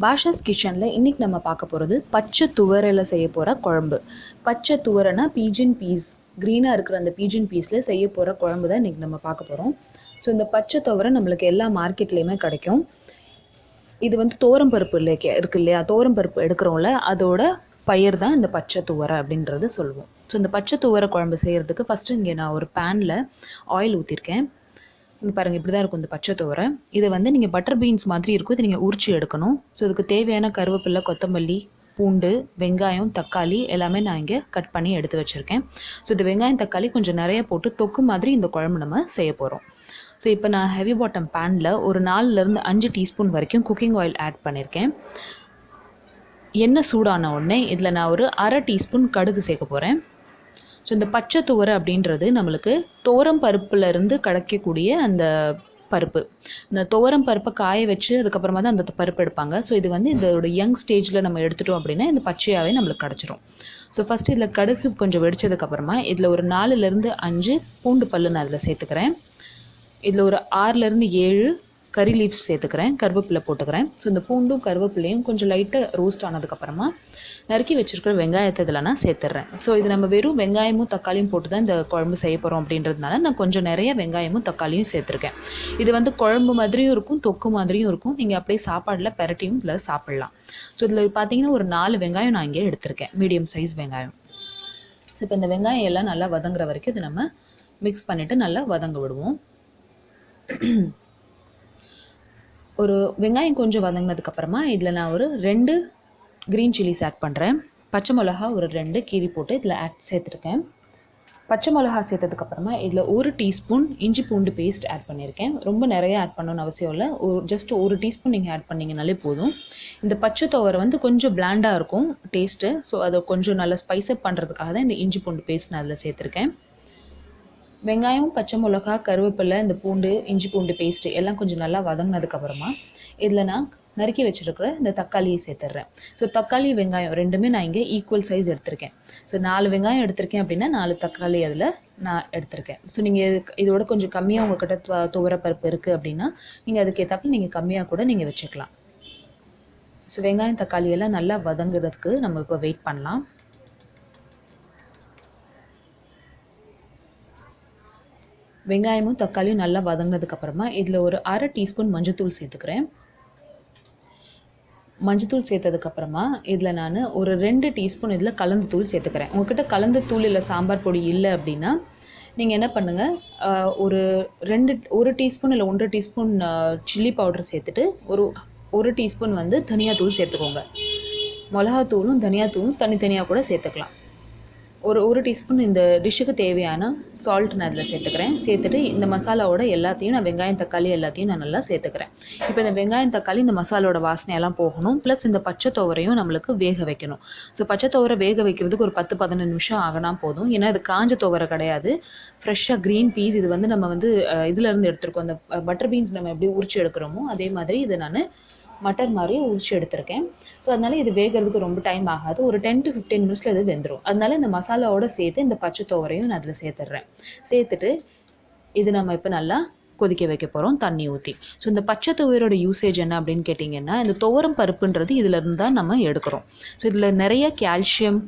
பாஷாஸ் கிச்சனில் இன்றைக்கி நம்ம பார்க்க போகிறது பச்சை துவரையில் செய்ய போகிற குழம்பு. பச்சை துவரைனா பீஜன் பீஸ், க்ரீனாக இருக்கிற அந்த பீஜன் பீஸில் செய்ய போகிற குழம்பு தான் இன்றைக்கி நம்ம பார்க்க போகிறோம். ஸோ இந்த பச்சை துவரை நம்மளுக்கு எல்லா மார்க்கெட்லேயுமே கிடைக்கும். இது வந்து தோரம்பருப்பு இருக்கு இல்லையா, தோரம்பருப்பு எடுக்கிறோம்ல, அதோட பயிர் தான் இந்த பச்சை துவரை அப்படின்றது சொல்லுவோம். ஸோ இந்த பச்சை துவரை குழம்பு செய்கிறதுக்கு ஃபஸ்ட்டு இங்கே நான் ஒரு பேனில் ஆயில் ஊற்றிருக்கேன். இங்கே பாருங்கள், இப்படி தான் இருக்கும் இந்த பச்சை துவரை. இதை வந்து நீங்கள் பட்டர் பீன்ஸ் மாதிரி இருக்கும், இதை நீங்கள் உரிச்சு எடுக்கணும். ஸோ இதுக்கு தேவையான கருவேப்பிலை, கொத்தமல்லி, பூண்டு, வெங்காயம், தக்காளி எல்லாமே நான் இங்கே கட் பண்ணி எடுத்து வச்சுருக்கேன். ஸோ இந்த வெங்காயம் தக்காளி கொஞ்சம் நிறைய போட்டு தொக்கு மாதிரி இந்த குழம்பு நம்ம செய்ய போகிறோம். ஸோ இப்போ நான் ஹெவி பாட்டம் பேனில் ஒரு 4-5 டீஸ்பூன் வரைக்கும் குக்கிங் ஆயில் ஆட் பண்ணியிருக்கேன். எண்ணெய் சூடான உடனே இதில் நான் ஒரு 1/2 டீஸ்பூன் கடுகு சேர்க்க போகிறேன். ஸோ இந்த பச்சை துவரை அப்படின்றது நம்மளுக்கு தோரம் பருப்புலேருந்து கிடைக்கக்கூடிய அந்த பருப்பு. இந்த துவரம் பருப்பை காய வச்சு அதுக்கப்புறமா தான் அந்த பருப்பு எடுப்பாங்க. ஸோ இது வந்து இதோட யங் ஸ்டேஜில் நம்ம எடுத்துட்டோம் அப்படின்னா இந்த பச்சையாகவே நம்மளுக்கு கிடச்சிரும். ஸோ ஃபஸ்ட்டு இதில் கடுகு கொஞ்சம் வெடித்ததுக்கப்புறமா இதில் ஒரு 4-5 பூண்டு பல்லு நான் அதில் சேர்த்துக்கிறேன். இதில் ஒரு 6-7 கறி லீவ்ஸ் சேர்த்துக்கிறேன், கருவேப்பிலை போட்டுக்கிறேன். ஸோ இந்த பூண்டும் கருவேப்பிலையும் கொஞ்சம் லைட்டாக ரோஸ்ட் ஆனதுக்கப்புறமா நறுக்கி வச்சுருக்கிற வெங்காயத்தை இதில் நான் சேர்த்துட்றேன். ஸோ இது நம்ம வெறும் வெங்காயமும் தக்காளியும் போட்டு தான் இந்த குழம்பு செய்ய போகிறோம் அப்படின்றதுனால நான் கொஞ்சம் நிறைய வெங்காயமும் தக்காளியும் சேர்த்துருக்கேன். இது வந்து குழம்பு மாதிரியும் இருக்கும், தொக்கு மாதிரியும் இருக்கும். நீங்கள் அப்படியே சாப்பாடில் பெரட்டியும் இதில் சாப்பிட்லாம். ஸோ இதில் பார்த்தீங்கன்னா ஒரு 4 வெங்காயம் நான் இங்கே எடுத்திருக்கேன், மீடியம் சைஸ் வெங்காயம். ஸோ இப்போ இந்த வெங்காயம் எல்லாம் நல்லா வதங்குற வரைக்கும் இது நம்ம மிக்ஸ் பண்ணிவிட்டு நல்லா வதங்க விடுவோம். ஒரு வெங்காயம் கொஞ்சம் வதங்கினதுக்கப்புறமா இதில் நான் ஒரு 2 க்ரீன் சில்லிஸ் ஆட் பண்ணுறேன். பச்சை மிளகா ஒரு 2 கீரி போட்டு இதில் சேர்த்துருக்கேன். பச்சை மிளகா சேர்த்ததுக்கப்புறமா இதில் 1 டீஸ்பூன் இஞ்சி பூண்டு பேஸ்ட் ஆட் பண்ணியிருக்கேன். ரொம்ப நிறைய ஆட் பண்ணணும்னு அவசியம் இல்லை, ஜஸ்ட் 1 டீஸ்பூன் நீங்கள் ஆட் பண்ணிங்கனாலே போதும். இந்த பச்சை துவரை வந்து கொஞ்சம் பிளாண்டாக இருக்கும் டேஸ்ட்டு. ஸோ அதை கொஞ்சம் நல்லா ஸ்பைஸப் பண்ணுறதுக்காக தான் இந்த இஞ்சி பூண்டு பேஸ்ட் நான் அதில் சேர்த்துருக்கேன். வெங்காயம், பச்சை மிளகா, கருவேப்பிலை, இந்த பூண்டு, இஞ்சி பூண்டு பேஸ்ட்டு எல்லாம் கொஞ்சம் நல்லா வதங்கினதுக்கப்புறமா இதில் நான் நறுக்கி வச்சுருக்கிற இந்த தக்காளியை சேர்த்துட்றேன். ஸோ தக்காளி, வெங்காயம் ரெண்டுமே நான் இங்கே ஈக்குவல் சைஸ் எடுத்திருக்கேன். ஸோ 4 வெங்காயம் எடுத்திருக்கேன் அப்படின்னா 4 தக்காளி அதில் நான் எடுத்திருக்கேன். ஸோ நீங்கள் இதோட கொஞ்சம் கம்மியாக உங்கள்கிட்ட துவரப்பருப்பு இருக்குது அப்படின்னா நீங்கள் அதுக்கேற்றாப்புல நீங்கள் கம்மியாக கூட நீங்கள் வச்சுக்கலாம். ஸோ வெங்காயம் தக்காளியெல்லாம் நல்லா வதங்குறதுக்கு நம்ம இப்போ வெயிட் பண்ணலாம். வெங்காயமும் தக்காளியும் நல்லா வதங்கினதுக்கப்புறமா இதில் ஒரு 1/2 டீஸ்பூன் மஞ்சத்தூள் சேர்த்துக்கிறேன். மஞ்சத்தூள் சேர்த்ததுக்கப்புறமா இதில் நான் ஒரு 2 டீஸ்பூன் இதில் கலந்து தூள் சேர்த்துக்கிறேன். உங்கள்கிட்ட கலந்து தூள் இல்லை சாம்பார் பொடி இல்லை அப்படின்னா நீங்கள் என்ன பண்ணுங்கள், ஒரு டீஸ்பூன் இல்லை 1 டீஸ்பூன் சில்லி பவுடர் சேர்த்துட்டு ஒரு டீஸ்பூன் வந்து தனியாத்தூள் சேர்த்துக்கோங்க. மிளகாத்தூளும் தனியாத்தூளும் தனித்தனியாக கூட சேர்த்துக்கலாம். ஒரு டீஸ்பூன் இந்த டிஷ்ஷுக்கு தேவையான சால்ட் நான் அதில் சேர்த்துக்கிறேன். சேர்த்துட்டு இந்த மசாலாவோட எல்லாத்தையும் நான் வெங்காயம் தக்காளி எல்லாத்தையும் நான் நல்லா சேர்த்துக்கிறேன். இப்போ இந்த வெங்காயம் தக்காளி இந்த மசாலோட வாசனையெல்லாம் போகணும், ப்ளஸ் இந்த பச்சை துவரையும் நம்மளுக்கு வேக வைக்கணும். ஸோ பச்சை துவரை வேக வைக்கிறதுக்கு ஒரு 10-15 நிமிஷம் ஆகினா போதும். ஏன்னா இது காஞ்ச துவரை கிடையாது, ஃப்ரெஷ்ஷாக க்ரீன் பீஸ். இது வந்து நம்ம வந்து இதிலேருந்து எடுத்துருக்கோம், அந்த பட்டர் பீன்ஸ் நம்ம எப்படி உரிச்சு எடுக்கிறோமோ அதே மாதிரி இதை நான் மட்டர் மாதிரி உரிச்சு எடுத்திருக்கேன். ஸோ அதனால் இது வேகிறதுக்கு ரொம்ப டைம் ஆகாது, ஒரு 10-15 மினிட்ஸில் இது வெந்துடும். அதனால இந்த மசாலாவோடு சேர்த்து இந்த பச்சை துவரையும் நான் அதில் சேர்த்துட்றேன். சேர்த்துட்டு இது நம்ம இப்போ நல்லா கொதிக்க வைக்க போகிறோம் தண்ணி ஊற்றி. ஸோ இந்த பச்சை துவரோட யூசேஜ் என்ன அப்படின்னு கேட்டிங்கன்னா, இந்த துவரம் பருப்புன்றது இதிலேருந்து தான் நம்ம எடுக்கிறோம். ஸோ இதில் நிறைய கால்சியம்,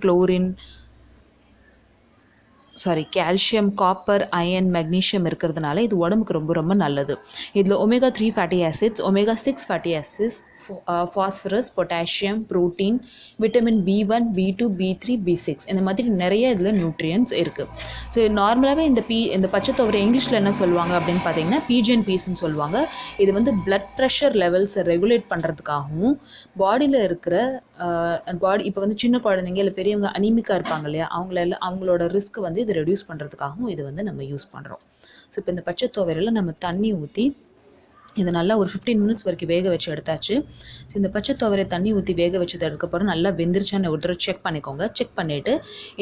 காப்பர், அயன், மெக்னீஷியம் இருக்கிறதுனால இது உடம்புக்கு ரொம்ப ரொம்ப நல்லது. இதில் omega-3 fatty acids, omega-6 fatty acids, phosphorus, potassium, protein, vitamin B1, B2, B3, B6 இந்த மாதிரி நிறைய இதில் நியூட்ரியன்ட்ஸ் இருக்குது. ஸோ நார்மலாகவே இந்த பச்சை துவரை இங்கிலீஷில் என்ன சொல்லுவாங்க அப்படின்னு பார்த்தீங்கன்னா pigeon peasன்னு சொல்லுவாங்க. இது வந்து பிளட் ப்ரெஷர் லெவல்ஸை ரெகுலேட் பண்ணுறதுக்காகவும், பாடியில் இருக்கிற இப்போ வந்து சின்ன குழந்தைங்க இல்லை பெரியவங்க அனீமிக்காக இருப்பாங்க இல்லையா, அவங்களோட ரிஸ்க் வந்து இது ரெடியூஸ் பண்ணுறதுக்காகவும் இது வந்து நம்ம யூஸ் பண்ணுறோம். ஸோ இப்போ இந்த பச்சை துவரையில் நம்ம தண்ணி ஊற்றி இதை நல்லா ஒரு 15 மினிட்ஸ் வரைக்கும் வேக வச்சு எடுத்தாச்சு. ஸோ இந்த பச்சை துவரை தண்ணி ஊற்றி வேக வச்சது அதுக்கப்புறம் நல்லா வெந்திருச்சான்னு ஒரு தடவை செக் பண்ணிக்கோங்க. செக் பண்ணிவிட்டு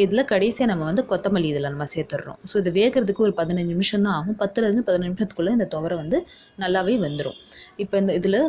இதில் கடைசியாக நம்ம வந்து கொத்தமல்லி இதில் நம்ம சேர்த்துடுறோம். ஸோ இது வேகிறதுக்கு ஒரு 15 நிமிஷம் தான் ஆகும். 10-15 நிமிஷத்துக்குள்ளே இந்த துவரை வந்து நல்லாவே வெந்துடும். இப்போ இதில்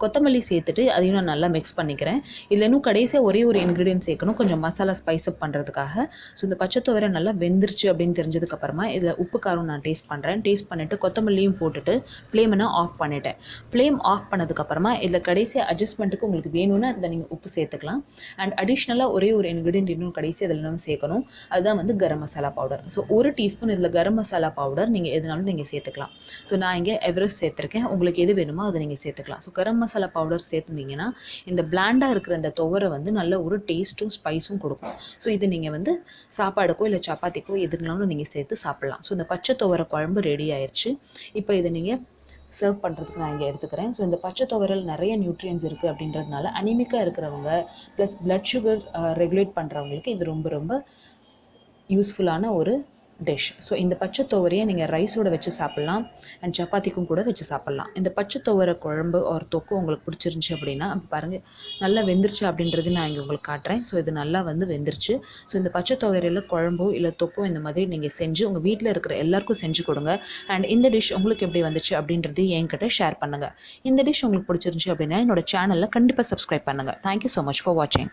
கொத்தமல்லி சேர்த்துட்டு அதையும் நான் நல்லா மிக்ஸ் பண்ணிக்கிறேன். இதில் இன்னும் கடைசியாக ஒரே ஒரு இன்க்ரீடியன்ட் சேர்க்கணும், கொஞ்சம் மசாலா ஸ்பைஸ் அப் பண்ணுறதுக்காக. ஸோ இந்த பச்சை துவரை நல்லா வெந்துருச்சு அப்படின்னு தெரிஞ்சதுக்கப்புறமா இதில் உப்பு காரம் நான் டேஸ்ட் பண்ணுறேன். டேஸ்ட் பண்ணிவிட்டு கொத்தமல்லியும் போட்டுட்டு ஃப்ளேமை நான் ஆஃப் பண்ணிட்டேன். ஃப்ளேம் ஆஃப் பண்ணதுக்கப்புறமா இதில் கடைசியாக அட்ஜஸ்ட்மெண்ட்டுக்கு உங்களுக்கு வேணும்னா இதை நீங்கள் உப்பு சேர்த்துக்கலாம். அண்ட் அடிஷ்னலாக ஒரே ஒரு இன்க்ரீடியன்ட் இன்னும் கடைசி இதில் இன்னும் சேர்க்கணும், அதுதான் வந்து garam masala powder. So 1 teaspoon இதில் கரம் மசாலா பவுடர் நீங்கள் எதுனாலும் நீங்கள் சேர்த்துக்கலாம். ஸோ நான் இங்கே எவரெஸ்ட் சேர்த்துருக்கேன், உங்களுக்கு எது வேணுமோ அதை நீங்கள் சேர்த்துக்கலாம். ஸோ கரம் மசாலா பவுடர் சேர்த்துருந்தீங்கன்னா இந்த பிளாண்டாக இருக்கிற இந்த துவரை வந்து நல்ல ஒரு டேஸ்ட்டும் ஸ்பைஸும் கொடுக்கும். ஸோ இது நீங்கள் வந்து சாப்பாடுக்கோ இல்லை சப்பாத்திக்கோ எதுனாலும் நீங்கள் சேர்த்து சாப்பிட்லாம். ஸோ இந்த பச்சை துவரை குழம்பு ரெடி ஆயிடுச்சு. இப்போ இதை நீங்கள் சர்வ் பண்ணுறதுக்கு நான் இங்கே எடுத்துக்கிறேன். ஸோ இந்த பச்சை துவரல் நிறைய நியூட்ரியன்ஸ் இருக்குது அப்படின்றதுனால அனிமிக்காக இருக்கிறவங்க ப்ளஸ் பிளட் சுகர் ரெகுலேட் பண்ணுறவங்களுக்கு இது ரொம்ப ரொம்ப யூஸ்ஃபுல்லான ஒரு டிஷ். ஸோ இந்த பச்சை துவரையை நீங்கள் ரைஸோடு வச்சு சாப்பிட்லாம் அண்ட் சப்பாத்திக்கும் கூட வச்சு சாப்பிட்லாம். இந்த பச்சை துவரை குழம்பு ஒரு தொக்கு உங்களுக்கு பிடிச்சிருந்துச்சி அப்படின்னா அப்போ பாருங்கள் நல்லா வெந்துருச்சு அப்படின்றது நான் இங்கே உங்களுக்கு காட்டுறேன். ஸோ இது நல்லா வந்து வெந்துருச்சு. ஸோ இந்த பச்சை துவரையில் குழம்போ இல்லை தொக்கோ இந்த மாதிரி நீங்கள் செஞ்சு உங்கள் வீட்டில் இருக்கிற எல்லாருக்கும் செஞ்சு கொடுங்க. அண்ட் இந்த டிஷ் உங்களுக்கு எப்படி வந்துச்சு அப்படின்றது என்கிட்ட ஷேர் பண்ணுங்கள். இந்த டிஷ் உங்களுக்கு பிடிச்சிருந்துச்சி அப்படின்னா என்னோட சேனலில் கண்டிப்பாக சப்ஸ்கிரைப் பண்ணுங்கள். தேங்க்யூ ஸோ மச் ஃபார் வாட்சிங்.